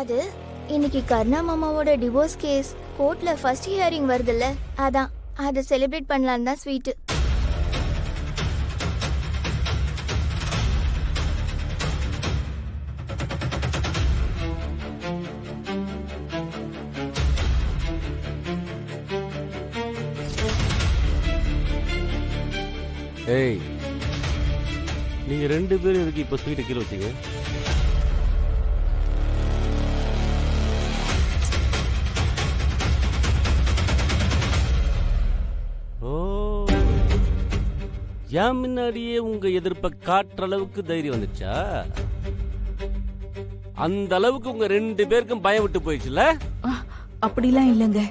அது இன்னைக்கு கர்ணா மாமாவோட டிவோர்ஸ் கேஸ் கோர்ட்ல ஃபர்ஸ்ட் ஹியரிங் வருதுல்ல, அதான் அதை செலிப்ரேட் பண்ணலான்னு தான் ஸ்வீட். ஏய், நீங்க 2 பேரும் இருக்கு இப்ப ஸ்வீட்டை கீழே வச்சீங்க. ஓ, ஏன் முன்னாடியே உங்க எதிர்ப்பை காட்டுற அளவுக்கு தைரியம் வந்துச்சா? அந்த அளவுக்கு உங்க 2 பேருக்கும் பயம் விட்டு போயிடுச்சுல? அப்படிலாம் இல்லைங்க.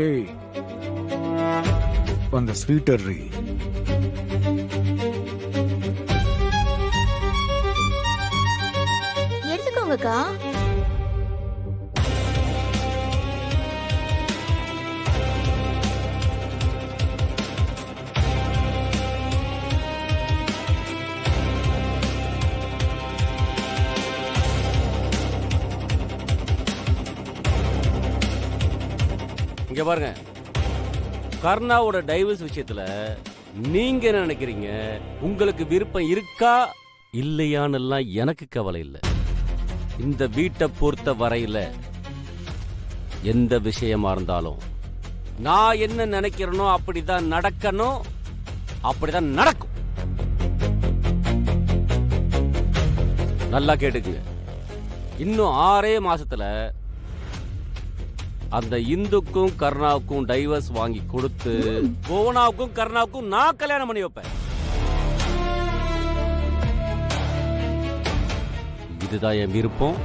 ஏய், அந்த ஸ்வீட்டர் ரீ எடுத்துக்கோங்கக்கா. இங்க பாருங்க, கர்ணாவோட டைவர்ஸ் விஷயத்துல நீங்க என்ன நினைக்கிறீங்க? உங்களுக்கு விருப்பம் இருக்கா இல்லையான்னு எனக்கு கவலை இல்லை. இந்த வீட்டை பொறுத்த வரையில எந்த விஷயமா இருந்தாலும் நான் என்ன நினைக்கிறேனோ அப்படிதான் நடக்கணும், அப்படிதான் நடக்கும். நல்லா கேட்டுக்குங்க, இன்னும் 6 மாசத்துல அந்த இந்துக்கும் கர்ணாவுக்கும் டைவர்ஸ் வாங்கி கொடுத்து புவனாவுக்கும் கர்ணாவுக்கும் நான் கல்யாணம் பண்ணி வைப்பேன். இதுதான் என் விருப்பம்,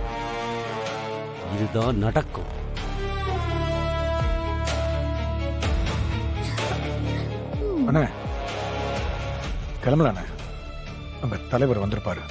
இதுதான் நடக்கும். அண்ணே, கிளம்பலாண்ணே. அங்க தலைவர் வந்திருப்பாரு.